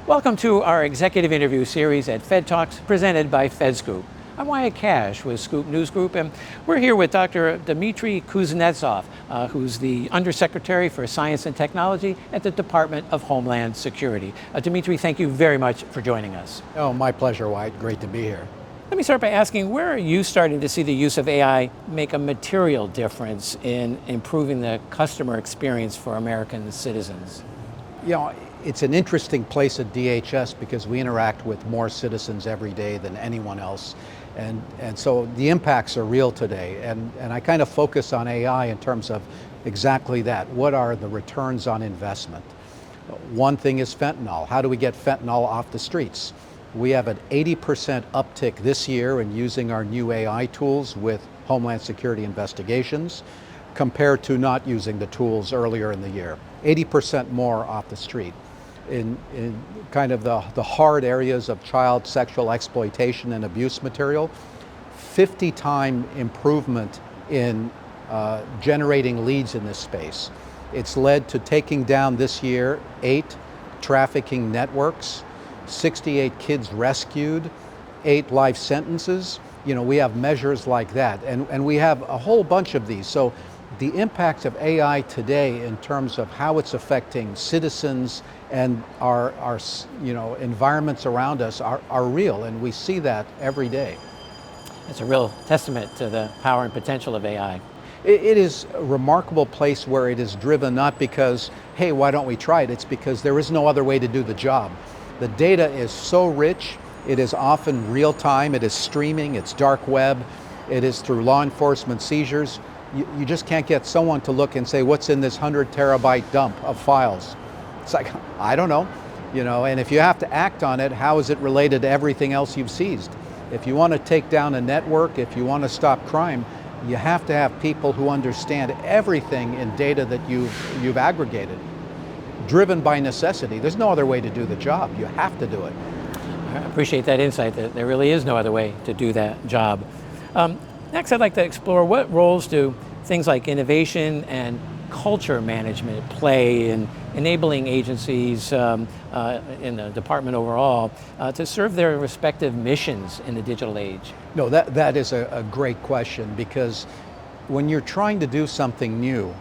Welcome to our executive interview series at FedTalks, presented by FedScoop. I'm Wyatt Cash with Scoop News Group, and we're here with Dr. Dimitri Kusnezov, who's the Undersecretary for Science and Technology at the Department of Homeland Security. Dimitri, thank you very much for joining us. Oh, my pleasure, Wyatt. Great to be here. Let me start by asking, where are you starting to see the use of AI make a material difference in improving the customer experience for American citizens? You know, it's an interesting place at DHS because we interact with more citizens every day than anyone else. And so the impacts are real today. And I kind of focus on AI in terms of exactly that. What are the returns on investment? One thing is fentanyl. How do we get fentanyl off the streets? We have an 80% uptick this year in using our new AI tools with Homeland Security investigations compared to not using the tools earlier in the year. 80% more off the street. In kind of the hard areas of child sexual exploitation and abuse material, 50-time improvement in generating leads in this space. It's led to taking down this year 8 trafficking networks, 68 kids rescued, 8 life sentences. You know, we have measures like that, and we have a whole bunch of these. So the impacts of AI today in terms of how it's affecting citizens and our environments around us are real, and we see that every day. It's a real testament to the power and potential of AI. It is a remarkable place where it is driven not because, hey, why don't we try it? It's because there is no other way to do the job. The data is so rich, it is often real time, it is streaming, it's dark web, it is through law enforcement seizures. You just can't get someone to look and say, what's in this 100 terabyte dump of files? It's like, I don't know, and if you have to act on it, how is it related to everything else you've seized? If you want to take down a network, if you want to stop crime, you have to have people who understand everything in data that you've aggregated, driven by necessity. There's no other way to do the job. You have to do it. I appreciate that insight, that there really is no other way to do that job. Next, I'd like to explore what roles do things like innovation and culture management play in enabling agencies in the department overall to serve their respective missions in the digital age? No, that is a great question, because when you're trying to do something new,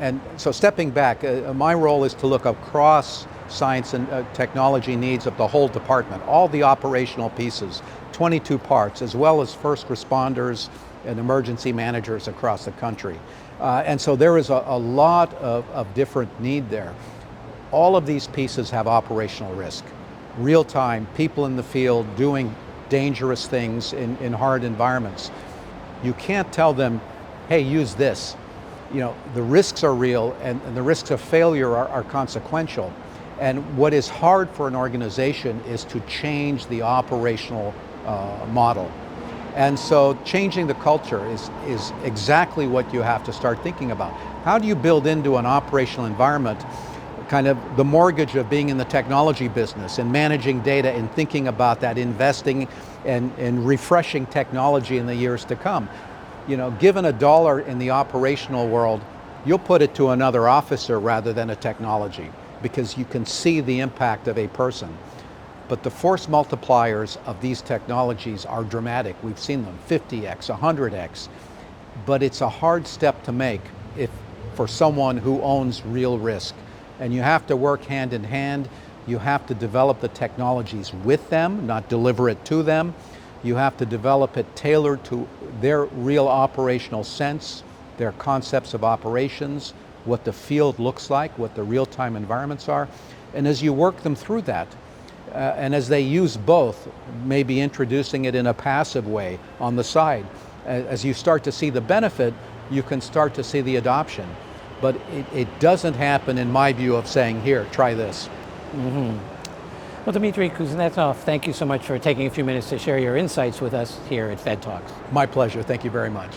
and so stepping back, my role is to look across science and technology needs of the whole department, all the operational pieces, 22 parts, as well as first responders and emergency managers across the country. And so there is a lot of different need there. All of these pieces have operational risk. Real time, people in the field doing dangerous things in hard environments. You can't tell them, hey, use this. The risks are real, and the risks of failure are consequential. And what is hard for an organization is to change the operational model. And so changing the culture is exactly what you have to start thinking about. How do you build into an operational environment kind of the mortgage of being in the technology business and managing data and thinking about that, investing and refreshing technology in the years to come? Given $1 in the operational world, you'll put it to another officer rather than a technology, because you can see the impact of a person. But the force multipliers of these technologies are dramatic. We've seen them 50x, 100x, but it's a hard step to make for someone who owns real risk. And you have to work hand in hand. You have to develop the technologies with them, not deliver it to them. You have to develop it tailored to their real operational sense, their concepts of operations, what the field looks like, what the real-time environments are. And as you work them through that, and as they use both, maybe introducing it in a passive way on the side, as you start to see the benefit, you can start to see the adoption. But it doesn't happen, in my view, of saying, here, try this. Mm-hmm. Well, Dimitri Kusnezov, thank you so much for taking a few minutes to share your insights with us here at FedTalks. My pleasure. Thank you very much.